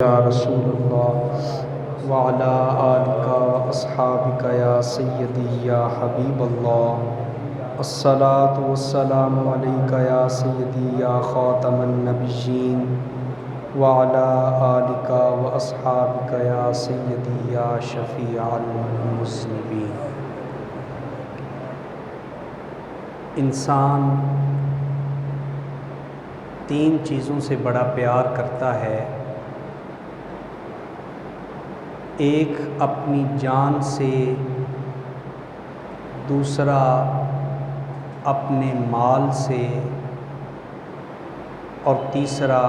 یا رسول اللہ وعلی آلک و اصحابک یا سیدی یا حبیب اللہ الصلاۃ والسلام علیک یا سیدی یا خاتم النبیین وعلی آلک و اصحابک یا سیدی یا شفیع المذنبین۔ انسان تین چیزوں سے بڑا پیار کرتا ہے، ایک اپنی جان سے، دوسرا اپنے مال سے، اور تیسرا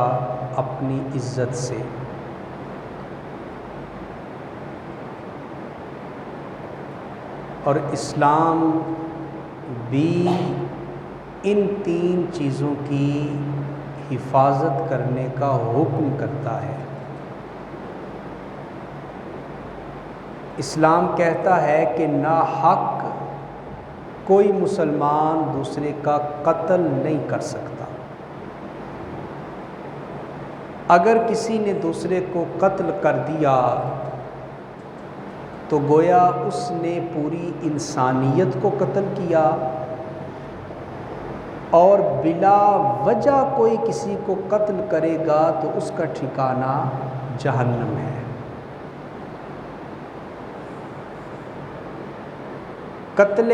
اپنی عزت سے۔ اور اسلام بھی ان تین چیزوں کی حفاظت کرنے کا حکم کرتا ہے۔ اسلام کہتا ہے کہ ناحق کوئی مسلمان دوسرے کا قتل نہیں کر سکتا۔ اگر کسی نے دوسرے کو قتل کر دیا تو گویا اس نے پوری انسانیت کو قتل کیا، اور بلا وجہ کوئی کسی کو قتل کرے گا تو اس کا ٹھکانہ جہنم ہے۔ قتل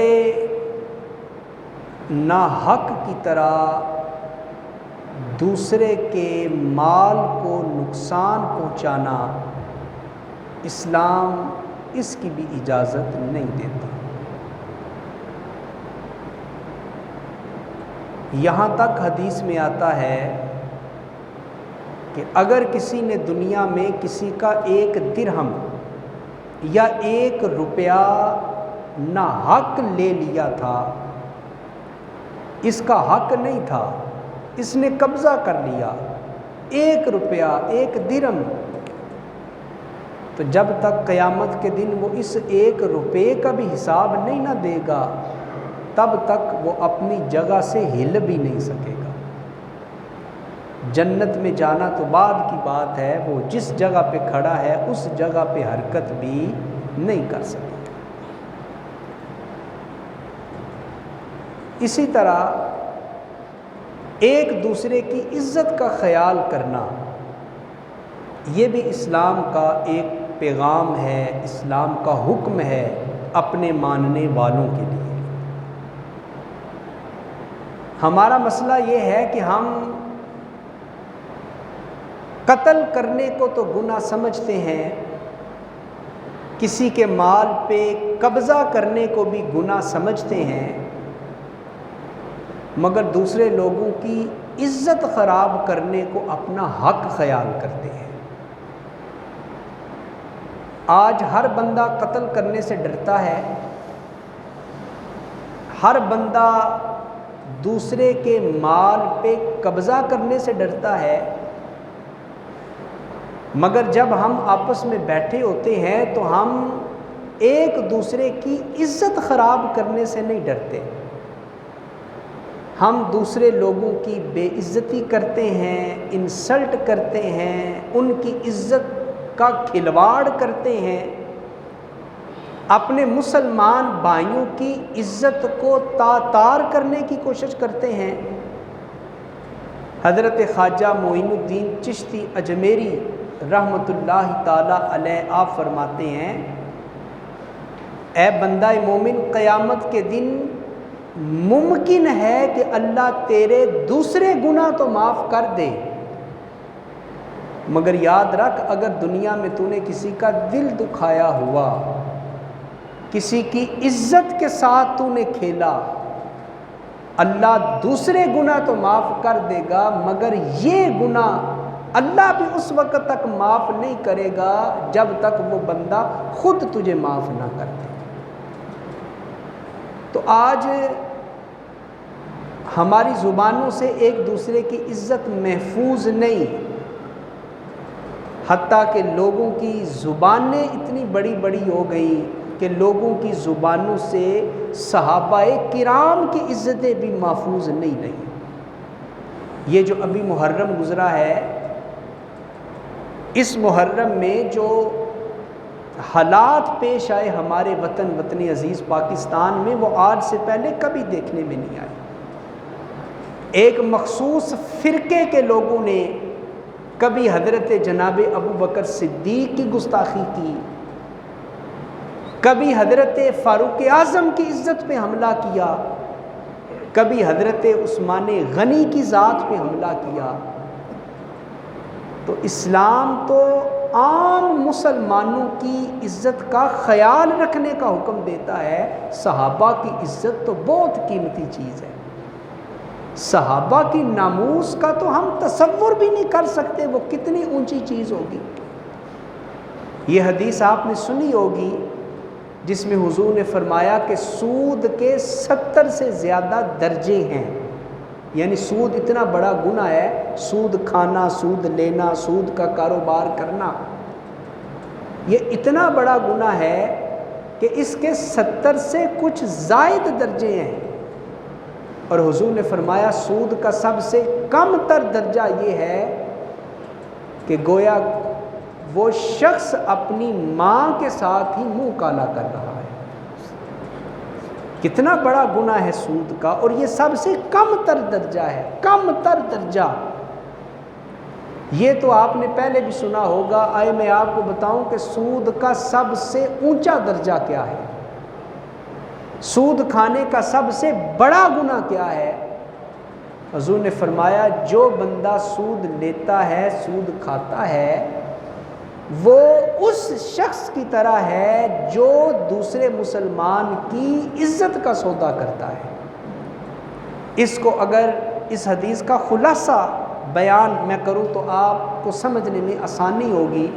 ناحق کی طرح دوسرے کے مال کو نقصان پہنچانا اسلام اس کی بھی اجازت نہیں دیتا۔ یہاں تک حدیث میں آتا ہے کہ اگر کسی نے دنیا میں کسی کا ایک درہم یا ایک روپیہ ناحق لے لیا تھا، اس کا حق نہیں تھا، اس نے قبضہ کر لیا، ایک روپیہ ایک درہم، تو جب تک قیامت کے دن وہ اس ایک روپے کا بھی حساب نہیں نہ دے گا تب تک وہ اپنی جگہ سے ہل بھی نہیں سکے گا۔ جنت میں جانا تو بعد کی بات ہے، وہ جس جگہ پہ کھڑا ہے اس جگہ پہ حرکت بھی نہیں کر سکے۔ اسی طرح ایک دوسرے کی عزت کا خیال کرنا یہ بھی اسلام کا ایک پیغام ہے، اسلام کا حکم ہے اپنے ماننے والوں کے لیے۔ ہمارا مسئلہ یہ ہے کہ ہم قتل کرنے کو تو گناہ سمجھتے ہیں، کسی کے مال پہ قبضہ کرنے کو بھی گناہ سمجھتے ہیں، مگر دوسرے لوگوں کی عزت خراب کرنے کو اپنا حق خیال کرتے ہیں۔ آج ہر بندہ قتل کرنے سے ڈرتا ہے، ہر بندہ دوسرے کے مال پہ قبضہ کرنے سے ڈرتا ہے، مگر جب ہم آپس میں بیٹھے ہوتے ہیں تو ہم ایک دوسرے کی عزت خراب کرنے سے نہیں ڈرتے، ہم دوسرے لوگوں کی بے عزتی کرتے ہیں، انسلٹ کرتے ہیں، ان کی عزت کا کھلواڑ کرتے ہیں، اپنے مسلمان بھائیوں کی عزت کو تار کرنے کی کوشش کرتے ہیں۔ حضرت خواجہ معین الدین چشتی اجمیری رحمۃ اللہ تعالی علیہ آپ فرماتے ہیں، اے بندہ مومن، قیامت کے دن ممکن ہے کہ اللہ تیرے دوسرے گناہ تو معاف کر دے، مگر یاد رکھ اگر دنیا میں تو نے کسی کا دل دکھایا ہوا، کسی کی عزت کے ساتھ تو نے کھیلا، اللہ دوسرے گناہ تو معاف کر دے گا، مگر یہ گناہ اللہ بھی اس وقت تک معاف نہیں کرے گا جب تک وہ بندہ خود تجھے معاف نہ کر دے۔ تو آج ہماری زبانوں سے ایک دوسرے کی عزت محفوظ نہیں، حتیٰ کہ لوگوں کی زبانیں اتنی بڑی بڑی ہو گئیں کہ لوگوں کی زبانوں سے صحابہ کرام کی عزتیں بھی محفوظ نہیں رہیں۔ یہ جو ابھی محرم گزرا ہے، اس محرم میں جو حالات پیش آئے ہمارے وطن عزیز پاکستان میں، وہ آج سے پہلے کبھی دیکھنے میں نہیں آئے۔ ایک مخصوص فرقے کے لوگوں نے کبھی حضرت جناب ابو بکر صدیق کی گستاخی کی، کبھی حضرت فاروق اعظم کی عزت پہ حملہ کیا، کبھی حضرت عثمان غنی کی ذات پہ حملہ کیا۔ تو اسلام تو عام مسلمانوں کی عزت کا خیال رکھنے کا حکم دیتا ہے۔ صحابہ کی عزت تو بہت قیمتی چیز ہے، صحابہ کی ناموس کا تو ہم تصور بھی نہیں کر سکتے وہ کتنی اونچی چیز ہوگی۔ یہ حدیث آپ نے سنی ہوگی جس میں حضور نے فرمایا کہ سود کے 70 سے زیادہ درجے ہیں، یعنی سود اتنا بڑا گناہ ہے، سود کھانا، سود لینا، سود کا کاروبار کرنا، یہ اتنا بڑا گناہ ہے کہ اس کے 70 سے کچھ زائد درجے ہیں۔ اور حضور نے فرمایا سود کا سب سے کم تر درجہ یہ ہے کہ گویا وہ شخص اپنی ماں کے ساتھ ہی منہ کالا کر رہا ہے۔ کتنا بڑا گناہ ہے سود کا، اور یہ سب سے کم تر درجہ ہے، کم تر درجہ۔ یہ تو آپ نے پہلے بھی سنا ہوگا، آئے میں آپ کو بتاؤں کہ سود کا سب سے اونچا درجہ کیا ہے، سود کھانے کا سب سے بڑا گناہ کیا ہے؟ حضور نے فرمایا جو بندہ سود لیتا ہے، سود کھاتا ہے، وہ اس شخص کی طرح ہے جو دوسرے مسلمان کی عزت کا سودا کرتا ہے۔ اس کو اگر اس حدیث کا خلاصہ بیان میں کروں تو آپ کو سمجھنے میں آسانی ہوگی۔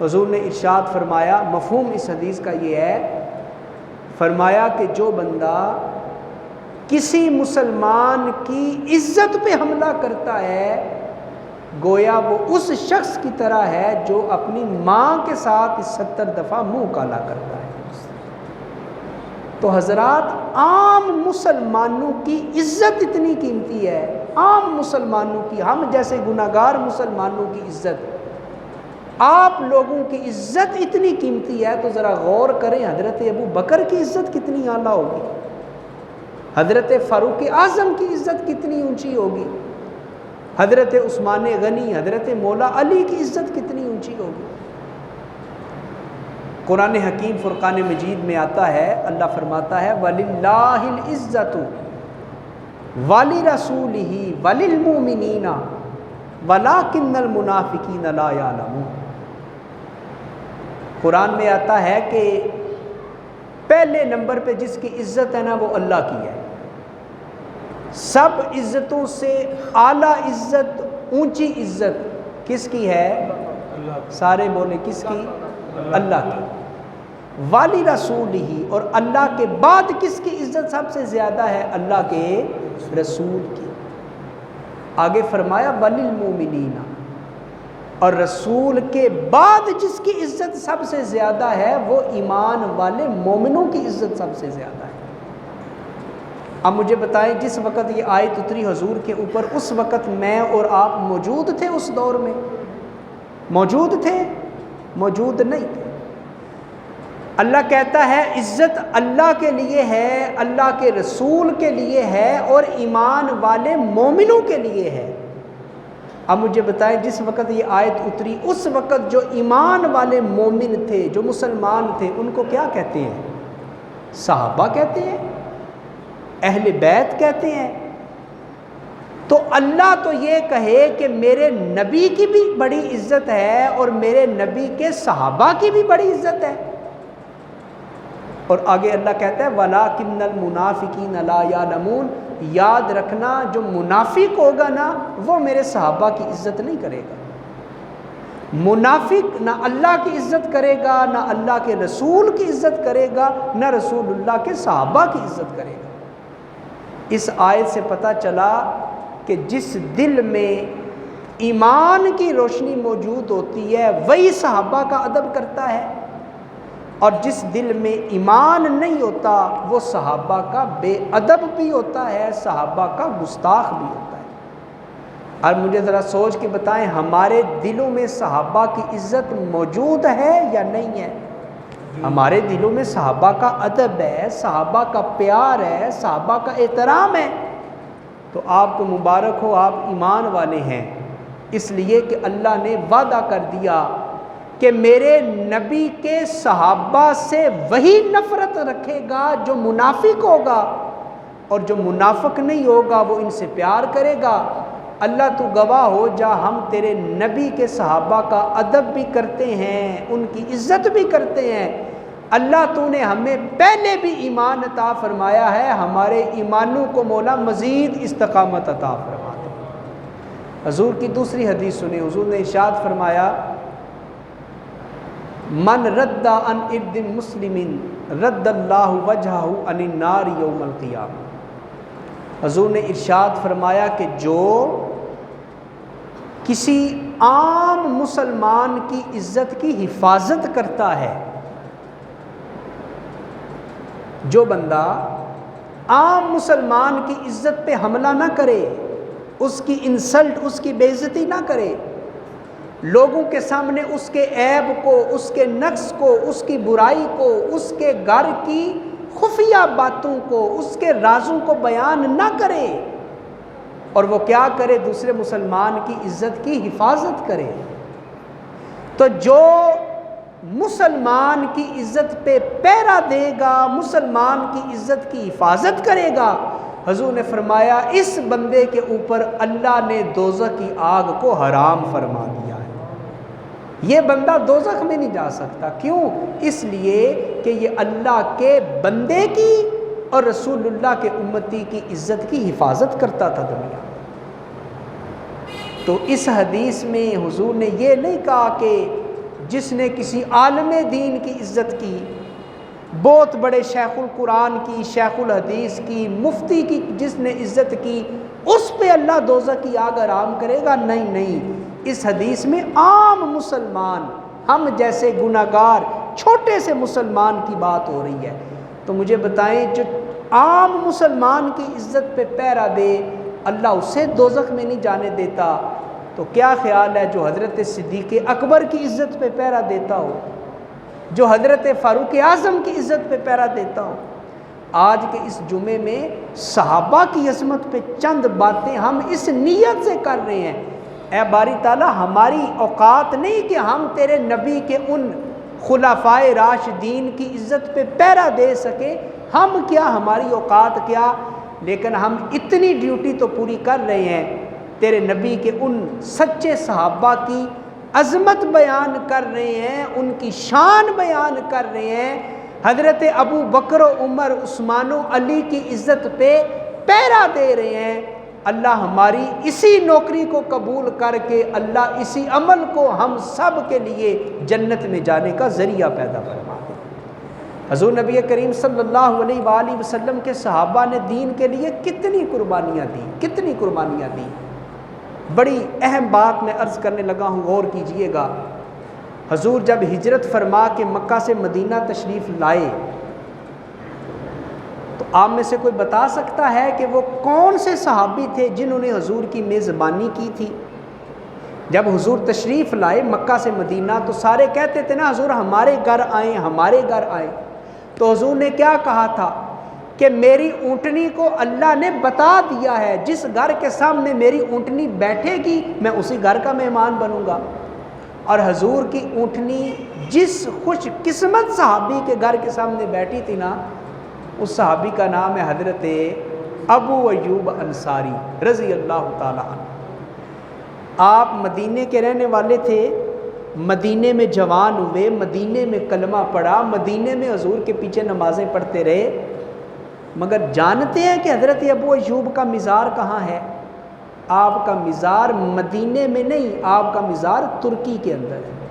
حضور نے ارشاد فرمایا، مفہوم اس حدیث کا یہ ہے، فرمایا کہ جو بندہ کسی مسلمان کی عزت پہ حملہ کرتا ہے، گویا وہ اس شخص کی طرح ہے جو اپنی ماں کے ساتھ 70 دفعہ منہ کالا کرتا ہے۔ تو حضرات، عام مسلمانوں کی عزت اتنی قیمتی ہے، عام مسلمانوں کی، ہم جیسے گناہگار مسلمانوں کی عزت، آپ لوگوں کی عزت اتنی قیمتی ہے، تو ذرا غور کریں حضرت ابو بکر کی عزت کتنی اعلیٰ ہوگی، حضرت فاروق اعظم کی عزت کتنی اونچی ہوگی، حضرت عثمان غنی، حضرت مولا علی کی عزت کتنی اونچی ہوگی۔ قرآن حکیم فرقان مجید میں آتا ہے، اللہ فرماتا ہے وَلِلَّهِ الْعِزَّةُ وَلِرَسُولِهِ وَلِلْمُؤْمِنِينَ وَلَكِنَّ الْمُنَافِقِينَ لَا يَعْلَمُونَ۔ قرآن میں آتا ہے کہ پہلے نمبر پہ جس کی عزت ہے نا وہ اللہ کی ہے، سب عزتوں سے اعلیٰ عزت، اونچی عزت کس کی ہے؟ سارے بولے کس کی؟ اللہ کی۔ والی رسول ہی، اور اللہ کے بعد کس کی عزت سب سے زیادہ ہے؟ اللہ کے رسول کی۔ آگے فرمایا وَلِلْمُؤْمِنِينَ، اور رسول کے بعد جس کی عزت سب سے زیادہ ہے وہ ایمان والے مومنوں کی عزت سب سے زیادہ ہے۔ اب مجھے بتائیں، جس وقت یہ آیت اتری حضور کے اوپر، اس وقت میں اور آپ موجود تھے اس دور میں؟ موجود تھے؟ موجود نہیں تھے۔ اللہ کہتا ہے عزت اللہ کے لیے ہے، اللہ کے رسول کے لیے ہے، اور ایمان والے مومنوں کے لیے ہے۔ اب مجھے بتائیں، جس وقت یہ آیت اتری، اس وقت جو ایمان والے مومن تھے، جو مسلمان تھے، ان کو کیا کہتے ہیں؟ صحابہ کہتے ہیں، اہل بیت کہتے ہیں۔ تو اللہ تو یہ کہے کہ میرے نبی کی بھی بڑی عزت ہے اور میرے نبی کے صحابہ کی بھی بڑی عزت ہے، اور آگے اللہ کہتا ہے وَلَكِنَّ الْمُنَافِقِينَ لَا يَعْلَمُونَ، یاد رکھنا جو منافق ہوگا نا وہ میرے صحابہ کی عزت نہیں کرے گا۔ منافق نہ اللہ کی عزت کرے گا، نہ اللہ کے رسول کی عزت کرے گا، نہ رسول اللہ کے صحابہ کی عزت کرے گا۔ اس آیت سے پتہ چلا کہ جس دل میں ایمان کی روشنی موجود ہوتی ہے وہی صحابہ کا ادب کرتا ہے، اور جس دل میں ایمان نہیں ہوتا وہ صحابہ کا بے ادب بھی ہوتا ہے، صحابہ کا گستاخ بھی ہوتا ہے۔ اور مجھے ذرا سوچ کے بتائیں ہمارے دلوں میں صحابہ کی عزت موجود ہے یا نہیں ہے؟ ہمارے دلوں میں صحابہ کا ادب ہے، صحابہ کا پیار ہے، صحابہ کا احترام ہے۔ تو آپ کو مبارک ہو، آپ ایمان والے ہیں، اس لیے کہ اللہ نے وعدہ کر دیا کہ میرے نبی کے صحابہ سے وہی نفرت رکھے گا جو منافق ہوگا، اور جو منافق نہیں ہوگا وہ ان سے پیار کرے گا۔ اللہ تو گواہ ہو جا، ہم تیرے نبی کے صحابہ کا ادب بھی کرتے ہیں، ان کی عزت بھی کرتے ہیں۔ اللہ تو نے ہمیں پہلے بھی ایمان عطا فرمایا ہے، ہمارے ایمانوں کو مولا مزید استقامت عطا فرما دے۔ حضور کی دوسری حدیث سنیں، حضور نے ارشاد فرمایا من رد عن ارد مسلم رد اللہ وجہہ عن النار یوم القیامہ۔ حضور نے ارشاد فرمایا کہ جو کسی عام مسلمان کی عزت کی حفاظت کرتا ہے، جو بندہ عام مسلمان کی عزت پہ حملہ نہ کرے، اس کی انسلٹ، اس کی بے عزتی نہ کرے، لوگوں کے سامنے اس کے عیب کو، اس کے نقص کو، اس کی برائی کو، اس کے گھر کی خفیہ باتوں کو، اس کے رازوں کو بیان نہ کرے، اور وہ کیا کرے؟ دوسرے مسلمان کی عزت کی حفاظت کرے۔ تو جو مسلمان کی عزت پہ پہرا دے گا، مسلمان کی عزت کی حفاظت کرے گا، حضور نے فرمایا اس بندے کے اوپر اللہ نے دوزخ کی آگ کو حرام فرما دیا ہے۔ یہ بندہ دوزخ میں نہیں جا سکتا۔ کیوں؟ اس لیے کہ یہ اللہ کے بندے کی اور رسول اللہ کے امتی کی عزت کی حفاظت کرتا تھا دنیا میں۔ تو اس حدیث میں حضور نے یہ نہیں کہا کہ جس نے کسی عالم دین کی عزت کی، بہت بڑے شیخ القرآن کی، شیخ الحدیث کی، مفتی کی جس نے عزت کی، اس پہ اللہ دوزخ کی آگ حرام کرے گا۔ نہیں نہیں، اس حدیث میں عام مسلمان، ہم جیسے گناہگار چھوٹے سے مسلمان کی بات ہو رہی ہے۔ تو مجھے بتائیں جو عام مسلمان کی عزت پہ پہرا دے، اللہ اسے دوزخ میں نہیں جانے دیتا، تو کیا خیال ہے جو حضرت صدیق اکبر کی عزت پہ پہرا دیتا ہو، جو حضرت فاروق اعظم کی عزت پہ پہرا دیتا ہو؟ آج کے اس جمعے میں صحابہ کی عظمت پہ چند باتیں ہم اس نیت سے کر رہے ہیں، اے باری تعالیٰ ہماری اوقات نہیں کہ ہم تیرے نبی کے ان خلفائے راشدین کی عزت پہ پہرا دے سکے، ہم کیا، ہماری اوقات کیا، لیکن ہم اتنی ڈیوٹی تو پوری کر رہے ہیں، تیرے نبی کے ان سچے صحابہ کی عظمت بیان کر رہے ہیں، ان کی شان بیان کر رہے ہیں، حضرت ابو بکر و عمر، عثمان و علی کی عزت پہ پہرا دے رہے ہیں۔ اللہ ہماری اسی نوکری کو قبول کر کے اللہ اسی عمل کو ہم سب کے لیے جنت میں جانے کا ذریعہ پیدا فرما دے۔ حضور نبی کریم صلی اللہ علیہ وآلہ وسلم کے صحابہ نے دین کے لیے کتنی قربانیاں دی، کتنی قربانیاں دی۔ بڑی اہم بات میں عرض کرنے لگا ہوں، غور کیجئے گا۔ حضور جب ہجرت فرما کے مکہ سے مدینہ تشریف لائے تو آپ میں سے کوئی بتا سکتا ہے کہ وہ کون سے صحابی تھے جنہوں نے حضور کی میزبانی کی تھی؟ جب حضور تشریف لائے مکہ سے مدینہ تو سارے کہتے تھے نا حضور ہمارے گھر آئیں، ہمارے گھر آئیں۔ تو حضور نے کیا کہا تھا کہ میری اونٹنی کو اللہ نے بتا دیا ہے، جس گھر کے سامنے میری اونٹنی بیٹھے گی میں اسی گھر کا مہمان بنوں گا۔ اور حضور کی اونٹنی جس خوش قسمت صحابی کے گھر کے سامنے بیٹھی تھی نا، اس صحابی کا نام ہے حضرت ابو ایوب انصاری رضی اللہ تعالیٰ عنہ۔ آپ مدینے کے رہنے والے تھے، مدینے میں جوان ہوئے، مدینے میں کلمہ پڑھا، مدینے میں حضور کے پیچھے نمازیں پڑھتے رہے، مگر جانتے ہیں کہ حضرت ابو ایوب کا مزار کہاں ہے؟ آپ کا مزار مدینے میں نہیں، آپ کا مزار ترکی کے اندر ہے۔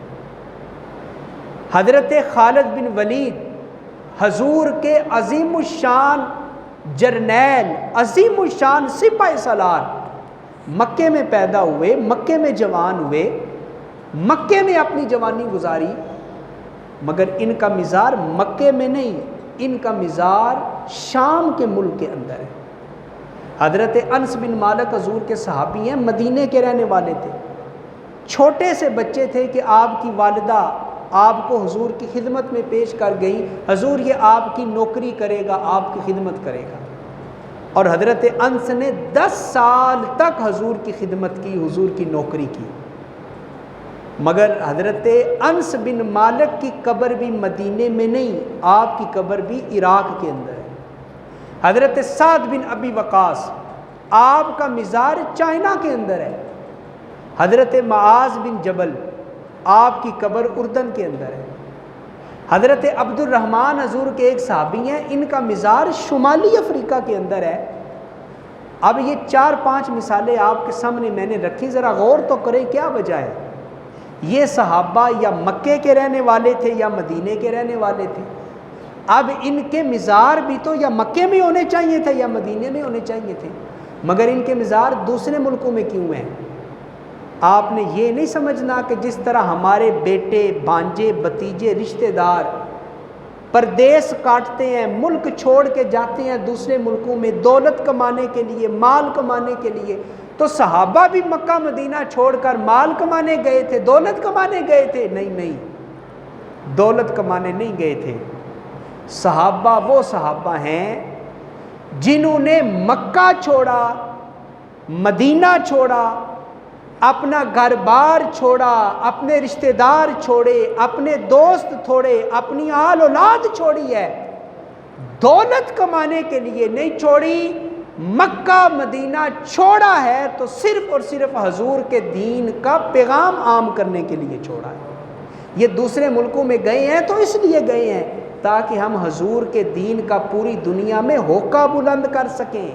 حضرت خالد بن ولید حضور کے عظیم الشان جرنیل، عظیم الشان سپاہی سالار، مکے میں پیدا ہوئے، مکے میں جوان ہوئے، مکے میں اپنی جوانی گزاری، مگر ان کا مزار مکے میں نہیں، ان کا مزار شام کے ملک کے اندر ہے۔ حضرت انس بن مالک حضور کے صحابی ہیں، مدینے کے رہنے والے تھے، چھوٹے سے بچے تھے کہ آپ کی والدہ آپ کو حضور کی خدمت میں پیش کر گئی، حضور یہ آپ کی نوکری کرے گا، آپ کی خدمت کرے گا، اور حضرت انس نے 10 سال تک حضور کی خدمت کی، حضور کی نوکری کی۔ مگر حضرت انس بن مالک کی قبر بھی مدینے میں نہیں، آپ کی قبر بھی عراق کے اندر ہے۔ حضرت سعد بن ابی وقاص، آپ کا مزار چائنا کے اندر ہے۔ حضرت معاذ بن جبل، آپ کی قبر اردن کے اندر ہے۔ حضرت عبد الرحمن حضور کے ایک صحابی ہیں، ان کا مزار شمالی افریقہ کے اندر ہے۔ اب یہ 4-5 مثالیں آپ کے سامنے میں نے رکھی، ذرا غور تو کریں کیا وجہ ہے۔ یہ صحابہ یا مکے کے رہنے والے تھے یا مدینے کے رہنے والے تھے، اب ان کے مزار بھی تو یا مکے میں ہونے چاہیے تھے یا مدینے میں ہونے چاہیے تھے، مگر ان کے مزار دوسرے ملکوں میں کیوں ہیں؟ آپ نے یہ نہیں سمجھنا کہ جس طرح ہمارے بیٹے، بھانجے، بھتیجے، رشتہ دار پردیس کاٹتے ہیں، ملک چھوڑ کے جاتے ہیں دوسرے ملکوں میں دولت کمانے کے لیے، مال کمانے کے لیے، تو صحابہ بھی مکہ مدینہ چھوڑ کر مال کمانے گئے تھے، دولت کمانے گئے تھے؟ نہیں، دولت کمانے نہیں گئے تھے۔ صحابہ وہ صحابہ ہیں جنہوں نے مکہ چھوڑا، مدینہ چھوڑا، اپنا گھر بار چھوڑا، اپنے رشتہ دار چھوڑے، اپنے دوست چھوڑے، اپنی آل اولاد چھوڑی ہے، دولت کمانے کے لیے نہیں چھوڑی۔ مکہ مدینہ چھوڑا ہے تو صرف اور صرف حضور کے دین کا پیغام عام کرنے کے لیے چھوڑا ہے۔ یہ دوسرے ملکوں میں گئے ہیں تو اس لیے گئے ہیں تاکہ ہم حضور کے دین کا پوری دنیا میں ہوکا بلند کر سکیں،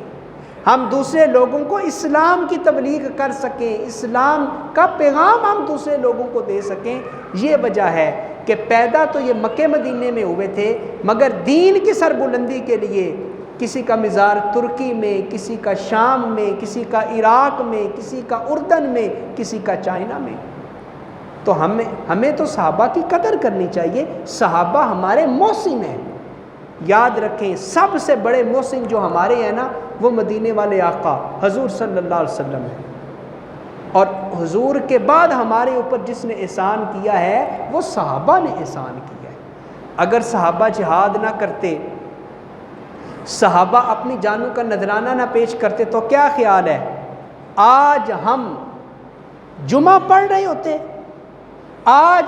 ہم دوسرے لوگوں کو اسلام کی تبلیغ کر سکیں، اسلام کا پیغام ہم دوسرے لوگوں کو دے سکیں۔ یہ وجہ ہے کہ پیدا تو یہ مکے مدینے میں ہوئے تھے، مگر دین کی سربلندی کے لیے کسی کا مزار ترکی میں، کسی کا شام میں، کسی کا عراق میں، کسی کا اردن میں، کسی کا چائنا میں۔ تو ہمیں تو صحابہ کی قدر کرنی چاہیے، صحابہ ہمارے محسن ہیں۔ یاد رکھیں سب سے بڑے محسن جو ہمارے ہیں نا، وہ مدینے والے آقا حضور صلی اللہ علیہ وسلم ہیں، اور حضور کے بعد ہمارے اوپر جس نے احسان کیا ہے وہ صحابہ نے احسان کیا ہے۔ اگر صحابہ جہاد نہ کرتے، صحابہ اپنی جانوں کا نذرانہ نہ پیش کرتے تو کیا خیال ہے آج ہم جمعہ پڑھ رہے ہوتے؟ آج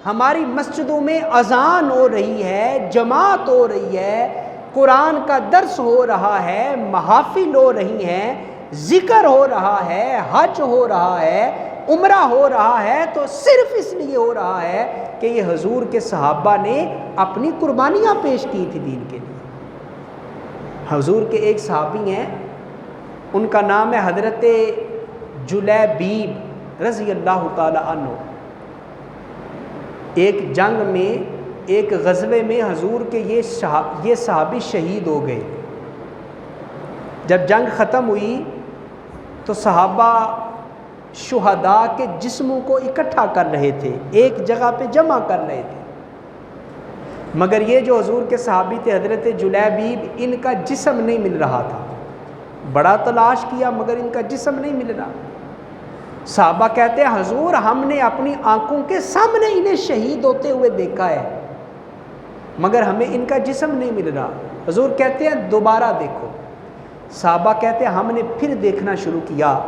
ہماری مسجدوں میں اذان ہو رہی ہے، جماعت ہو رہی ہے، قرآن کا درس ہو رہا ہے، محافل ہو رہی ہیں، ذکر ہو رہا ہے، حج ہو رہا ہے، عمرہ ہو رہا ہے، تو صرف اس لیے ہو رہا ہے کہ یہ حضور کے صحابہ نے اپنی قربانیاں پیش کی تھی دین کے لیے۔ حضور کے ایک صحابی ہیں، ان کا نام ہے حضرت جلیبیب رضی اللہ تعالی عنہ۔ ایک جنگ میں، ایک غزوے میں حضور کے یہ صحابی شہید ہو گئے۔ جب جنگ ختم ہوئی تو صحابہ شہداء کے جسموں کو اکٹھا کر رہے تھے، ایک جگہ پہ جمع کر رہے تھے، مگر یہ جو حضور کے صحابی تھے حضرت جلیبیب، ان کا جسم نہیں مل رہا تھا، بڑا تلاش کیا مگر ان کا جسم نہیں مل رہا۔ صحابہ کہتے ہیں حضور ہم نے اپنی آنکھوں کے سامنے انہیں شہید ہوتے ہوئے دیکھا ہے، مگر ہمیں ان کا جسم نہیں مل رہا۔ حضور کہتے ہیں دوبارہ دیکھو۔ صحابہ کہتے ہیں ہم نے پھر دیکھنا شروع کیا،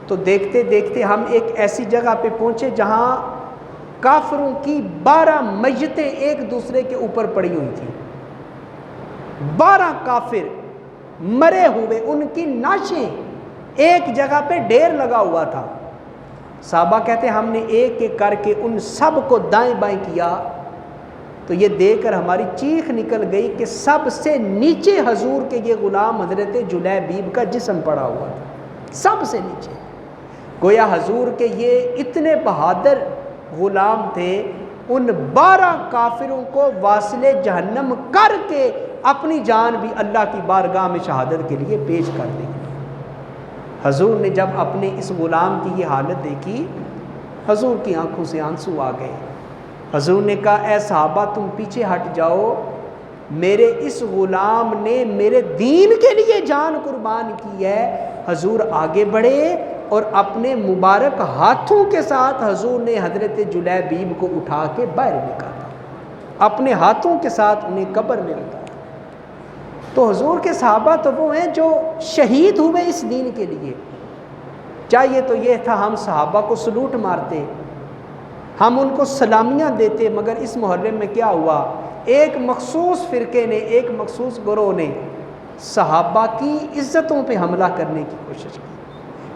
تو دیکھتے دیکھتے ہم ایک ایسی جگہ پہ پہنچے جہاں کافروں کی 12 میتیں ایک دوسرے کے اوپر پڑی ہوئی تھیں، 12 کافر مرے ہوئے، ان کی ناشیں ایک جگہ پہ ڈھیر لگا ہوا تھا۔ صحابہ کہتے ہیں ہم نے ایک ایک کر کے ان سب کو دائیں بائیں کیا، تو یہ دیکھ کر ہماری چیخ نکل گئی کہ سب سے نیچے حضور کے یہ غلام حضرت جلیبیب کا جسم پڑا ہوا تھا، سب سے نیچے۔ گویا حضور کے یہ اتنے بہادر غلام تھے، ان 12 کافروں کو واصل جہنم کر کے اپنی جان بھی اللہ کی بارگاہ میں شہادت کے لیے پیش کر دی۔ حضور نے جب اپنے اس غلام کی یہ حالت دیکھی، حضور کی آنکھوں سے آنسو آ گئے۔ حضور نے کہا اے صحابہ تم پیچھے ہٹ جاؤ، میرے اس غلام نے میرے دین کے لیے جان قربان کی ہے۔ حضور آگے بڑھے اور اپنے مبارک ہاتھوں کے ساتھ حضور نے حضرت جلیبیب کو اٹھا کے باہر نکالا، اپنے ہاتھوں کے ساتھ انہیں قبر میں اتارا۔ تو حضور کے صحابہ تو وہ ہیں جو شہید ہوئے اس دین کے لیے۔ چاہیے تو یہ تھا ہم صحابہ کو سلوٹ مارتے، ہم ان کو سلامیاں دیتے، مگر اس محرم میں کیا ہوا؟ ایک مخصوص فرقے نے، ایک مخصوص گروہ نے صحابہ کی عزتوں پہ حملہ کرنے کی کوشش کی۔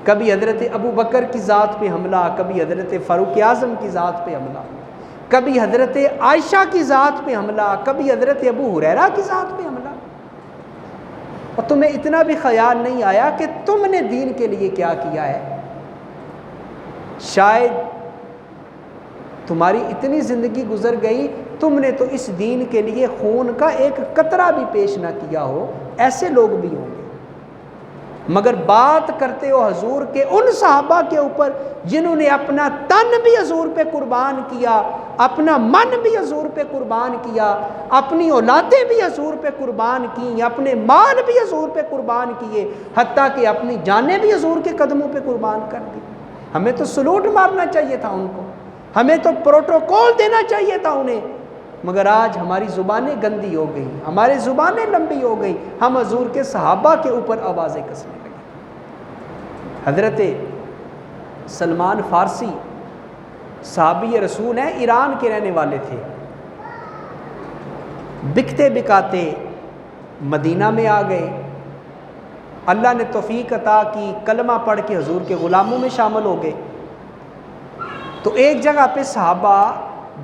کبھی حضرت ابو بکر کی ذات پہ حملہ، کبھی حضرت فاروق اعظم کی ذات پہ حملہ، کبھی حضرت عائشہ کی ذات پہ حملہ، کبھی حضرت ابو ہریرہ کی ذات پہ حملہ۔ اور تمہیں اتنا بھی خیال نہیں آیا کہ تم نے دین کے لیے کیا کیا ہے؟ شاید تمہاری اتنی زندگی گزر گئی، تم نے تو اس دین کے لیے خون کا ایک قطرہ بھی پیش نہ کیا ہو۔ ایسے لوگ بھی ہوں گے، مگر بات کرتے ہو حضور کے ان صحابہ کے اوپر جنہوں نے اپنا تن بھی حضور پہ قربان کیا، اپنا من بھی حضور پہ قربان کیا، اپنی اولادیں بھی حضور پہ قربان کی، اپنے مال بھی حضور پہ قربان کیے، حتیٰ کہ اپنی جانیں بھی حضور کے قدموں پہ قربان کر دی۔ ہمیں تو سلوٹ مارنا چاہیے تھا ان کو، ہمیں تو پروٹوکول دینا چاہیے تھا انہیں، مگر آج ہماری زبانیں گندی ہو گئیں، ہماری زبانیں لمبی ہو گئیں، ہم حضور کے صحابہ کے اوپر آوازیں کسنے لگے۔ حضرت سلمان فارسی صحابی رسول ہیں، ایران کے رہنے والے تھے، بکتے بکاتے مدینہ میں آ گئے، اللہ نے توفیق عطا کی، کلمہ پڑھ کے حضور کے غلاموں میں شامل ہو گئے۔ تو ایک جگہ پہ صحابہ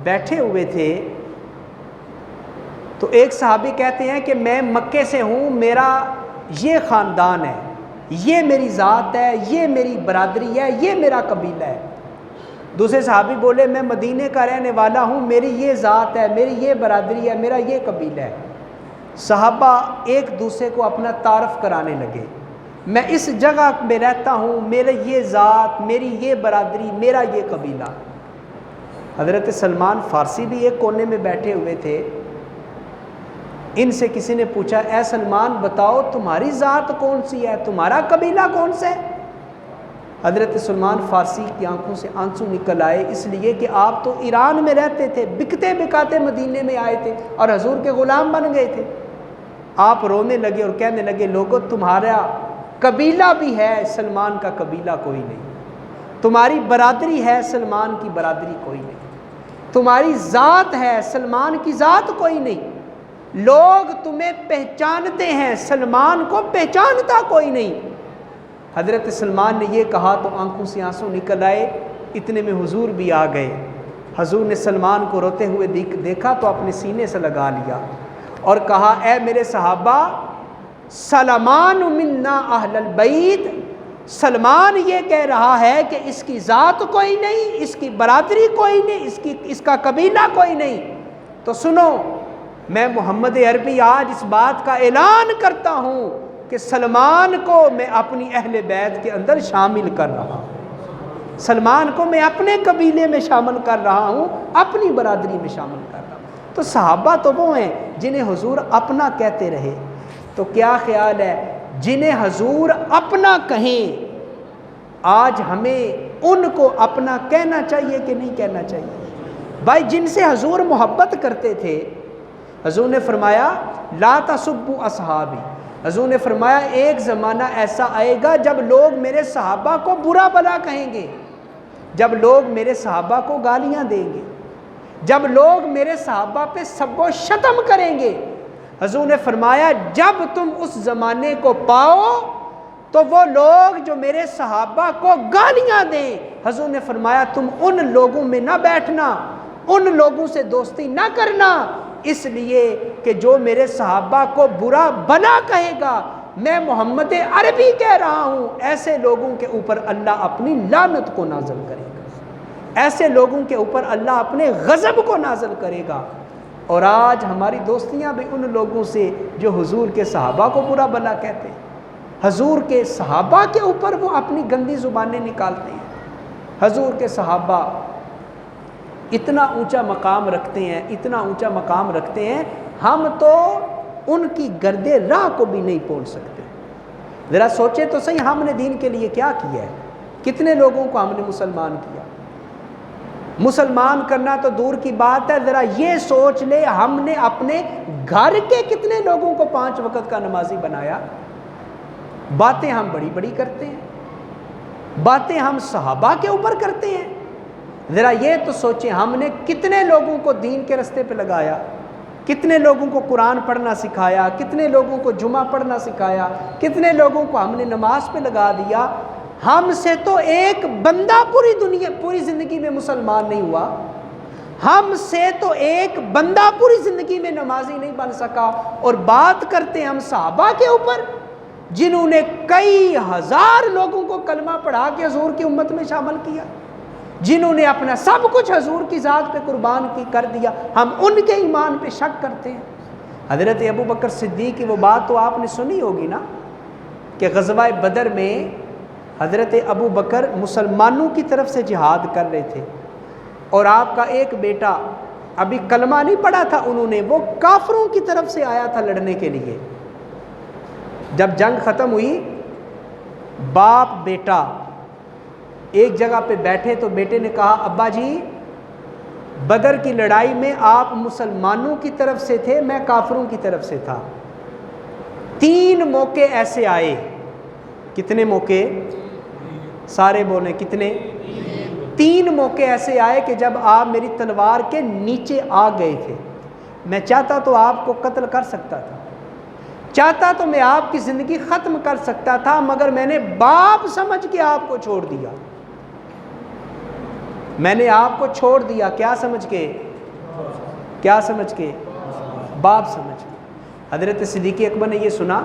بیٹھے ہوئے تھے، تو ایک صحابی کہتے ہیں کہ میں مکے سے ہوں، میرا یہ خاندان ہے، یہ میری ذات ہے، یہ میری برادری ہے، یہ میرا قبیلہ ہے۔ دوسرے صحابی بولے میں مدینے کا رہنے والا ہوں، میری یہ ذات ہے، میری یہ برادری ہے، میرا یہ قبیلہ ہے۔ صحابہ ایک دوسرے کو اپنا تعارف کرانے لگے، میں اس جگہ میں رہتا ہوں، میرے یہ ذات، میری یہ برادری، میرا یہ قبیلہ۔ حضرت سلمان فارسی بھی ایک کونے میں بیٹھے ہوئے تھے۔ ان سے کسی نے پوچھا اے سلمان بتاؤ تمہاری ذات کون سی ہے، تمہارا قبیلہ کون سا ہے؟ حضرت سلمان فارسی کی آنکھوں سے آنسو نکل آئے، اس لیے کہ آپ تو ایران میں رہتے تھے، بکتے بکاتے مدینے میں آئے تھے اور حضور کے غلام بن گئے تھے۔ آپ رونے لگے اور کہنے لگے لوگو تمہارا قبیلہ بھی ہے، سلمان کا قبیلہ کوئی نہیں، تمہاری برادری ہے، سلمان کی برادری کوئی نہیں، تمہاری ذات ہے، سلمان کی ذات کوئی نہیں، لوگ تمہیں پہچانتے ہیں، سلمان کو پہچانتا کوئی نہیں۔ حضرت سلمان نے یہ کہا تو آنکھوں سے آنسو نکل آئے، اتنے میں حضور بھی آ گئے۔ حضور نے سلمان کو روتے ہوئے دیکھا تو اپنے سینے سے لگا لیا اور کہا اے میرے صحابہ، سلمان منا اہل البیت، سلمان یہ کہہ رہا ہے کہ اس کی ذات کوئی نہیں، اس کی برادری کوئی نہیں، اس کا قبیلہ کوئی نہیں، تو سنو میں محمد عربی آج اس بات کا اعلان کرتا ہوں کہ سلمان کو میں اپنی اہل بیت کے اندر شامل کر رہا ہوں، سلمان کو میں اپنے قبیلے میں شامل کر رہا ہوں، اپنی برادری میں شامل کر رہا ہوں۔ تو صحابہ تو وہ ہیں جنہیں حضور اپنا کہتے رہے، تو کیا خیال ہے جنہیں حضور اپنا کہیں آج ہمیں ان کو اپنا کہنا چاہیے کہ نہیں کہنا چاہیے؟ بھائی جن سے حضور محبت کرتے تھے، حضور نے فرمایا لا تسبوا اصحابی، حضور نے فرمایا ایک زمانہ ایسا آئے گا جب لوگ میرے صحابہ کو برا بھلا کہیں گے، جب لوگ میرے صحابہ کو گالیاں دیں گے، جب لوگ میرے صحابہ پہ سب و شتم کریں گے۔ حضور نے فرمایا جب تم اس زمانے کو پاؤ تو وہ لوگ جو میرے صحابہ کو گالیاں دیں، حضور نے فرمایا تم ان لوگوں میں نہ بیٹھنا، ان لوگوں سے دوستی نہ کرنا، اس لیے کہ جو میرے صحابہ کو برا بھلا کہے گا، میں محمد عربی کہہ رہا ہوں، ایسے لوگوں کے اوپر اللہ اپنی لعنت کو نازل کرے گا، ایسے لوگوں کے اوپر اللہ اپنے غضب کو نازل کرے گا۔ اور آج ہماری دوستیاں بھی ان لوگوں سے جو حضور کے صحابہ کو برا بھلا کہتے ہیں، حضور کے صحابہ کے اوپر وہ اپنی گندی زبانیں نکالتے ہیں۔ حضور کے صحابہ اتنا اونچا مقام رکھتے ہیں، اتنا اونچا مقام رکھتے ہیں ہم تو ان کی گرد راہ کو بھی نہیں پہنچ سکتے۔ ذرا سوچے تو صحیح، ہم نے دین کے لیے کیا کیا ہے؟ کتنے لوگوں کو ہم نے مسلمان کیا؟ مسلمان کرنا تو دور کی بات ہے، ذرا یہ سوچ لے ہم نے اپنے گھر کے کتنے لوگوں کو 5 وقت کا نمازی بنایا۔ باتیں ہم بڑی بڑی کرتے ہیں، باتیں ہم صحابہ کے اوپر کرتے ہیں، ذرا یہ تو سوچیں ہم نے کتنے لوگوں کو دین کے رستے پہ لگایا، کتنے لوگوں کو قرآن پڑھنا سکھایا، کتنے لوگوں کو جمعہ پڑھنا سکھایا، کتنے لوگوں کو ہم نے نماز پہ لگا دیا۔ ہم سے تو ایک بندہ پوری زندگی میں مسلمان نہیں ہوا، ہم سے تو ایک بندہ پوری زندگی میں نمازی نہیں بن سکا، اور بات کرتے ہم صحابہ کے اوپر جنہوں نے کئی ہزار لوگوں کو کلمہ پڑھا کے حضور کی امت میں شامل کیا، جنہوں نے اپنا سب کچھ حضور کی ذات پہ قربان کر دیا۔ ہم ان کے ایمان پہ شک کرتے ہیں۔ حضرت ابو بکر صدیق کی وہ بات تو آپ نے سنی ہوگی نا کہ غزوہ بدر میں حضرت ابو بکر مسلمانوں کی طرف سے جہاد کر رہے تھے، اور آپ کا ایک بیٹا ابھی کلمہ نہیں پڑھا تھا انہوں نے، وہ کافروں کی طرف سے آیا تھا لڑنے کے لیے۔ جب جنگ ختم ہوئی، باپ بیٹا ایک جگہ پہ بیٹھے تو بیٹے نے کہا ابا جی بدر کی لڑائی میں آپ مسلمانوں کی طرف سے تھے، میں کافروں کی طرف سے تھا۔ 3 موقع ایسے آئے۔ کتنے موقع؟ سارے بولیں کتنے؟ 3 موقع ایسے آئے کہ جب آپ میری تلوار کے نیچے آ گئے تھے۔ میں چاہتا تو آپ کو قتل کر سکتا تھا، چاہتا تو میں آپ کی زندگی ختم کر سکتا تھا، مگر میں نے باپ سمجھ کے آپ کو چھوڑ دیا۔ میں نے آپ کو چھوڑ دیا، کیا سمجھ کے؟ کیا سمجھ کے؟ باپ سمجھ کے۔ حضرت صدیق اکبر نے یہ سنا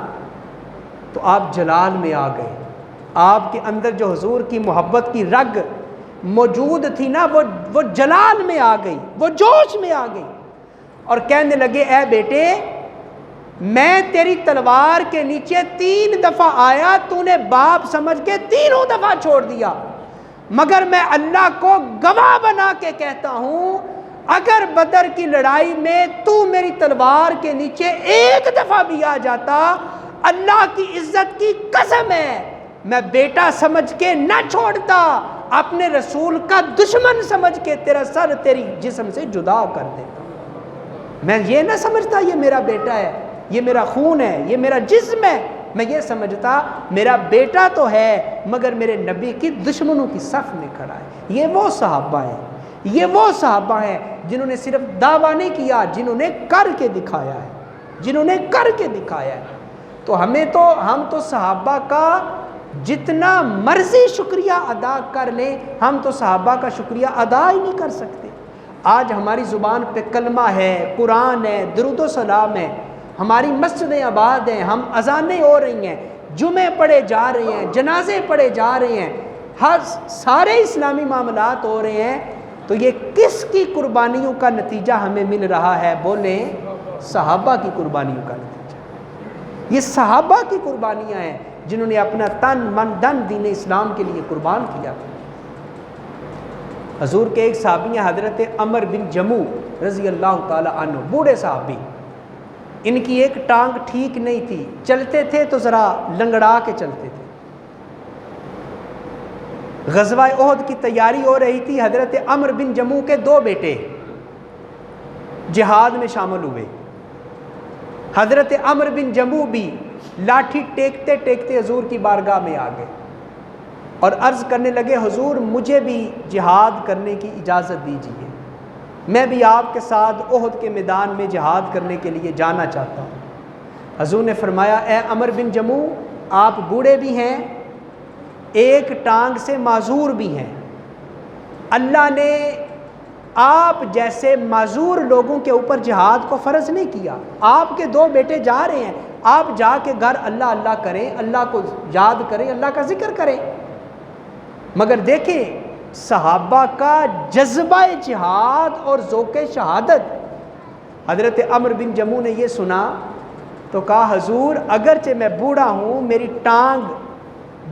تو آپ جلال میں آ گئے۔ آپ کے اندر جو حضور کی محبت کی رگ موجود تھی نا، وہ جلال میں آ گئی، وہ جوش میں آ گئی، اور کہنے لگے اے بیٹے میں تیری تلوار کے نیچے 3 دفعہ آیا، تو نے باپ سمجھ کے 3 دفعہ چھوڑ دیا، مگر میں اللہ کو گواہ بنا کے کہتا ہوں اگر بدر کی لڑائی میں تو میری تلوار کے نیچے 1 دفعہ بھی آ جاتا، اللہ کی عزت کی قسم ہے میں بیٹا سمجھ کے نہ چھوڑتا، اپنے رسول کا دشمن سمجھ کے تیرا سر تیری جسم سے جدا کر دیتا۔ میں یہ نہ سمجھتا یہ میرا بیٹا ہے، یہ میرا خون ہے، یہ میرا جسم ہے، میں یہ سمجھتا میرا بیٹا تو ہے مگر میرے نبی کی دشمنوں کی صف میں کھڑا ہے۔ یہ وہ صحابہ ہیں، یہ وہ صحابہ ہیں جنہوں نے صرف دعویٰ نہیں کیا، جنہوں نے کر کے دکھایا ہے، جنہوں نے کر کے دکھایا ہے۔ تو ہم تو صحابہ کا جتنا مرضی شکریہ ادا کر لیں، ہم تو صحابہ کا شکریہ ادا ہی نہیں کر سکتے۔ آج ہماری زبان پہ کلمہ ہے، قرآن ہے، درود و سلام ہے، ہماری مسجدیں آباد ہیں، ہم اذانیں ہو رہی ہیں، جمعے پڑھے جا رہے ہیں، جنازے پڑھے جا رہے ہیں، ہر سارے اسلامی معاملات ہو رہے ہیں، تو یہ کس کی قربانیوں کا نتیجہ ہمیں مل رہا ہے؟ بولیں صحابہ کی قربانیوں کا نتیجہ۔ یہ صحابہ کی قربانیاں ہیں جنہوں نے اپنا تن من دن دین اسلام کے لیے قربان کیا تھا۔ حضور کے ایک صحابی ہیں حضرت عمر بن جموع رضی اللہ تعالی عنہ، بوڑھے صحابی، ان کی ایک ٹانگ ٹھیک نہیں تھی، چلتے تھے تو ذرا لنگڑا کے چلتے تھے۔ غزوہ احد کی تیاری ہو رہی تھی، حضرت عمر بن جموع کے 2 بیٹے جہاد میں شامل ہوئے۔ حضرت عمر بن جموع بھی لاٹھی ٹیکتے ٹیکتے حضور کی بارگاہ میں آ گئے اور عرض کرنے لگے حضور مجھے بھی جہاد کرنے کی اجازت دیجیے، میں بھی آپ کے ساتھ احد کے میدان میں جہاد کرنے کے لیے جانا چاہتا ہوں۔ حضور نے فرمایا اے عمر بن جموع آپ بوڑھے بھی ہیں، ایک ٹانگ سے معذور بھی ہیں، اللہ نے آپ جیسے معذور لوگوں کے اوپر جہاد کو فرض نہیں کیا۔ آپ کے 2 بیٹے جا رہے ہیں، آپ جا کے گھر اللہ اللہ کریں، اللہ کو یاد کریں، اللہ کا ذکر کریں، مگر دیکھیں صحابہ کا جذبہ جہاد اور ذوق شہادت۔ حضرت عمر بن جموع نے یہ سنا تو کہا حضور اگرچہ میں بوڑھا ہوں، میری ٹانگ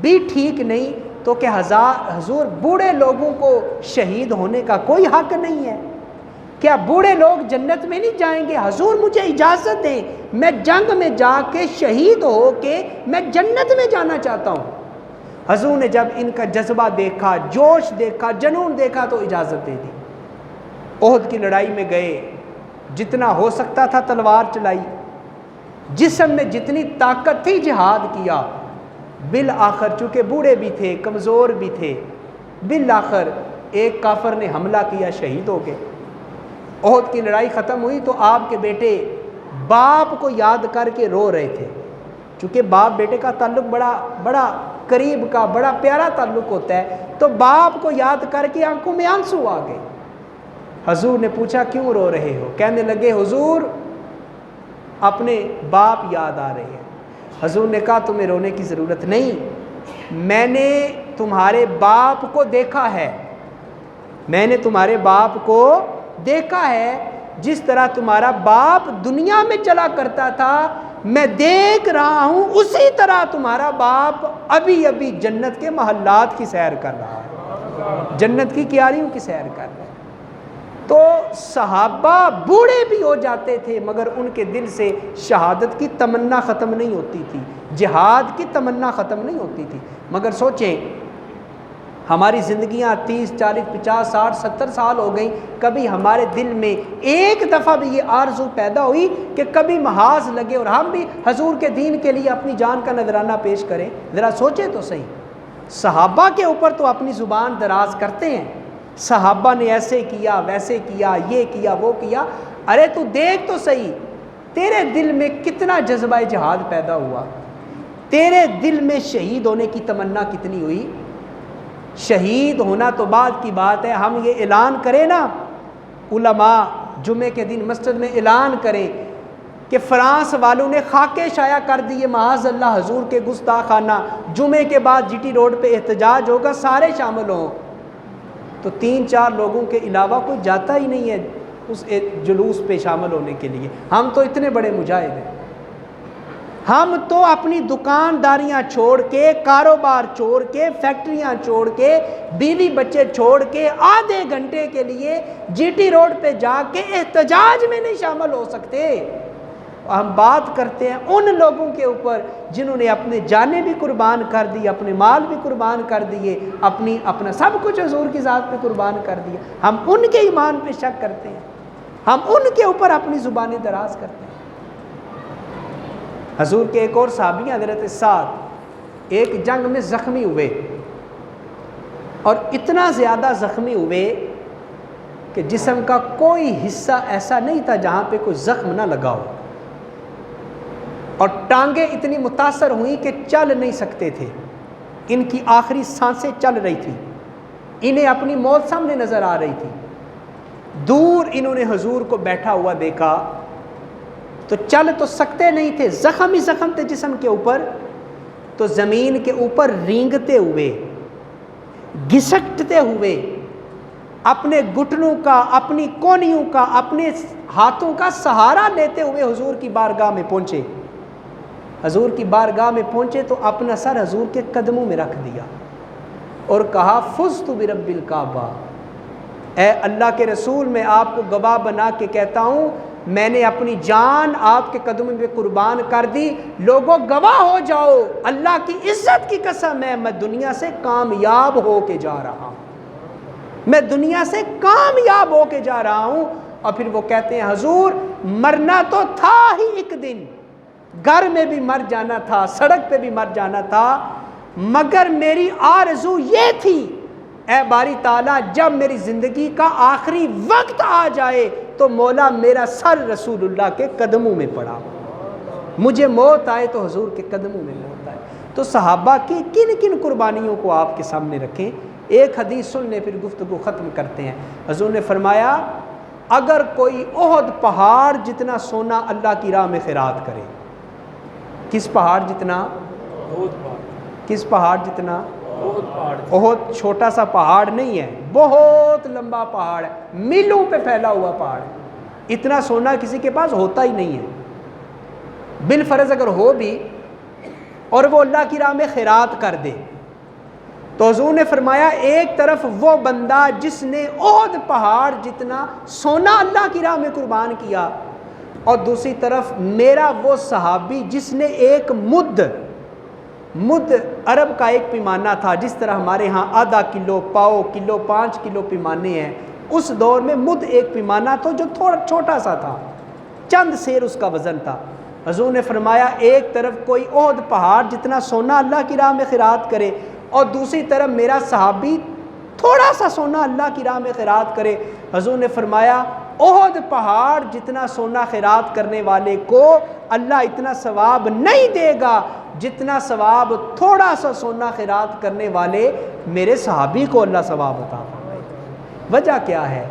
بھی ٹھیک نہیں، تو کہ حضور بوڑھے لوگوں کو شہید ہونے کا کوئی حق نہیں ہے؟ کیا کیا بوڑھے لوگ جنت میں نہیں جائیں گے؟ حضور مجھے اجازت دیں، میں جنگ میں جا کے شہید ہو کے میں جنت میں جانا چاہتا ہوں۔ حضور نے جب ان کا جذبہ دیکھا، جوش دیکھا، جنون دیکھا تو اجازت دے دی۔ احد کی لڑائی میں گئے، جتنا ہو سکتا تھا تلوار چلائی، جسم میں جتنی طاقت تھی جہاد کیا۔ بالآخر چونکہ بوڑھے بھی تھے، کمزور بھی تھے، بالآخر ایک کافر نے حملہ کیا، شہید ہو گئے۔ احد کی لڑائی ختم ہوئی تو آپ کے بیٹے باپ کو یاد کر کے رو رہے تھے، چونکہ باپ بیٹے کا تعلق بڑا قریب کا بڑا پیارا تعلق ہوتا ہے، تو باپ کو یاد کر کے آنکھوں میں آنسو آ گئے۔ حضور نے پوچھا کیوں رو رہے ہو؟ کہنے لگے حضور اپنے باپ یاد آ رہے ہیں۔ حضور نے کہا تمہیں رونے کی ضرورت نہیں، میں نے تمہارے باپ کو دیکھا ہے، میں نے تمہارے باپ کو دیکھا ہے، جس طرح تمہارا باپ دنیا میں چلا کرتا تھا میں دیکھ رہا ہوں، اسی طرح تمہارا باپ ابھی ابھی جنت کے محلات کی سیر کر رہا ہے، جنت کی کیاریوں کی سیر کر رہا ہے۔ تو صحابہ بوڑھے بھی ہو جاتے تھے مگر ان کے دل سے شہادت کی تمنا ختم نہیں ہوتی تھی، جہاد کی تمنا ختم نہیں ہوتی تھی۔ مگر سوچیں ہماری زندگیاں 30 40 50 60 70 سال ہو گئیں، کبھی ہمارے دل میں ایک دفعہ بھی یہ آرزو پیدا ہوئی کہ کبھی محاذ لگے اور ہم بھی حضور کے دین کے لیے اپنی جان کا نذرانہ پیش کریں؟ ذرا سوچیں تو صحیح۔ صحابہ کے اوپر تو اپنی زبان دراز کرتے ہیں، صحابہ نے ایسے کیا ویسے کیا، یہ کیا وہ کیا، ارے تو دیکھ تو صحیح تیرے دل میں کتنا جذبہ جہاد پیدا ہوا، تیرے دل میں شہید ہونے کی تمنا کتنی ہوئی۔ شہید ہونا تو بعد کی بات ہے، ہم یہ اعلان کریں نا، علماء جمعے کے دن مسجد میں اعلان کریں کہ فرانس والوں نے خاکے شائع کر دیے معاذ اللہ حضور کے گستاخانہ، جمعے کے بعد جی ٹی روڈ پہ احتجاج ہوگا، سارے شامل ہوں، تو 3 4 لوگوں کے علاوہ کوئی جاتا ہی نہیں ہے اس جلوس پہ شامل ہونے کے لیے۔ ہم تو اتنے بڑے مجاہد ہیں، ہم تو اپنی دکانداریاں چھوڑ کے، کاروبار چھوڑ کے، فیکٹریاں چھوڑ کے، بیوی بچے چھوڑ کے آدھے گھنٹے کے لیے جی ٹی روڈ پہ جا کے احتجاج میں نہیں شامل ہو سکتے۔ ہم بات کرتے ہیں ان لوگوں کے اوپر جنہوں نے اپنے جانیں بھی قربان کر دی، اپنے مال بھی قربان کر دیے، اپنا سب کچھ حضور کی ذات پہ قربان کر دیا۔ ہم ان کے ایمان پہ شک کرتے ہیں، ہم ان کے اوپر اپنی زبانیں دراز کرتے ہیں۔ حضور کے ایک اور صحابی ہیں حضرت سعد، ایک جنگ میں زخمی ہوئے اور اتنا زیادہ زخمی ہوئے کہ جسم کا کوئی حصہ ایسا نہیں تھا جہاں پہ کوئی زخم نہ لگا ہو، اور ٹانگیں اتنی متاثر ہوئیں کہ چل نہیں سکتے تھے، ان کی آخری سانسیں چل رہی تھی، انہیں اپنی موت سامنے نظر آ رہی تھی۔ دور انہوں نے حضور کو بیٹھا ہوا دیکھا تو چل تو سکتے نہیں تھے، زخم ہی زخم تھے جسم کے اوپر، تو زمین کے اوپر رینگتے ہوئے، گھسٹتے ہوئے، اپنے گھٹنوں کا، اپنی کونیوں کا، اپنے ہاتھوں کا سہارا لیتے ہوئے حضور کی بارگاہ میں پہنچے۔ حضور کی بارگاہ میں پہنچے تو اپنا سر حضور کے قدموں میں رکھ دیا اور کہا فزت برب الکعبہ، اے اللہ کے رسول میں آپ کو گواہ بنا کے کہتا ہوں میں نے اپنی جان آپ کے قدموں میں قربان کر دی، لوگوں گواہ ہو جاؤ، اللہ کی عزت کی قسم ہے میں دنیا سے کامیاب ہو کے جا رہا ہوں، میں دنیا سے کامیاب ہو کے جا رہا ہوں۔ اور پھر وہ کہتے ہیں حضور مرنا تو تھا ہی ایک دن، گھر میں بھی مر جانا تھا، سڑک پہ بھی مر جانا تھا، مگر میری آرزو یہ تھی اے باری تعالیٰ جب میری زندگی کا آخری وقت آ جائے تو مولا میرا سر رسول اللہ کے قدموں میں پڑا، مجھے موت آئے تو حضور کے قدموں میں موت آئے۔ تو صحابہ کی کن کن قربانیوں کو آپ کے سامنے رکھیں، ایک حدیث سن لیں پھر گفتگو ختم کرتے ہیں۔ حضور نے فرمایا اگر کوئی احد پہاڑ جتنا سونا اللہ کی راہ میں خیرات کرے، کس پہاڑ جتنا؟ کس پہاڑ جتنا؟ احد چھوٹا سا پہاڑ نہیں ہے، بہت لمبا پہاڑ ہے، میلوں پہ پھیلا ہوا پہاڑ ہے، اتنا سونا کسی کے پاس ہوتا ہی نہیں ہے، بالفرض اگر ہو بھی اور وہ اللہ کی راہ میں خیرات کر دے تو حضور نے فرمایا ایک طرف وہ بندہ جس نے احد پہاڑ جتنا سونا اللہ کی راہ میں قربان کیا، اور دوسری طرف میرا وہ صحابی جس نے ایک مد عرب کا ایک پیمانہ تھا، جس طرح ہمارے ہاں آدھا کلو، پاؤ کلو، 5 کلو پیمانے ہیں، اس دور میں مد ایک پیمانہ تو جو تھوڑا چھوٹا سا تھا، چند سیر اس کا وزن تھا۔ حضور نے فرمایا ایک طرف کوئی احد پہاڑ جتنا سونا اللہ کی راہ میں خیرات کرے، اور دوسری طرف میرا صحابی تھوڑا سا سونا اللہ کی راہ میں خیرات کرے۔ حضور نے فرمایا احد پہاڑ جتنا سونا خیرات کرنے والے کو اللہ اتنا ثواب نہیں دے گا جتنا ثواب تھوڑا سا سونا خیرات کرنے والے میرے صحابی کو اللہ ثواب عطا فرمائے گا۔ وجہ کیا ہے؟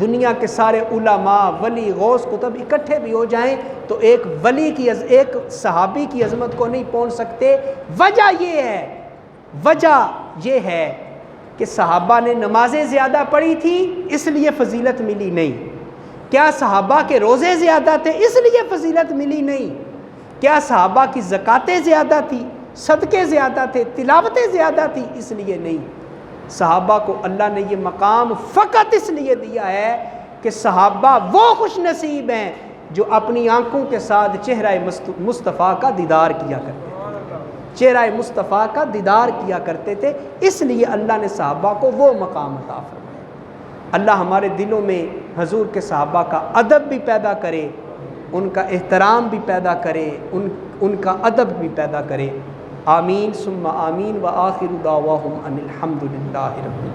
دنیا کے سارے علماء، ولی، غوث، کتب اکٹھے بھی ہو جائیں تو ایک ولی کی ایک صحابی کی عظمت کو نہیں پہنچ سکتے۔ وجہ یہ ہے کہ صحابہ نے نمازیں زیادہ پڑھی تھی اس لیے فضیلت ملی نہیں۔ کیا صحابہ کے روزے زیادہ تھے اس لیے فضیلت ملی نہیں؟ کیا صحابہ کی زکاتیں زیادہ تھی، صدقے زیادہ تھے، تلاوتیں زیادہ تھی؟ اس لیے نہیں۔ صحابہ کو اللہ نے یہ مقام فقط اس لیے دیا ہے کہ صحابہ وہ خوش نصیب ہیں جو اپنی آنکھوں کے ساتھ چہرہ مصطفیٰ کا دیدار کیا کرتے تھے، چہرہ مصطفیٰ کا دیدار کیا کرتے تھے، اس لیے اللہ نے صحابہ کو وہ مقام عطا فرمایا۔ اللہ ہمارے دلوں میں حضور کے صحابہ کا ادب بھی پیدا کرے، ان کا احترام بھی پیدا کرے، ان کا ادب بھی پیدا کرے۔ آمین ثم آمین، وآخر دعواہم ان الحمد للہ رب العالمین۔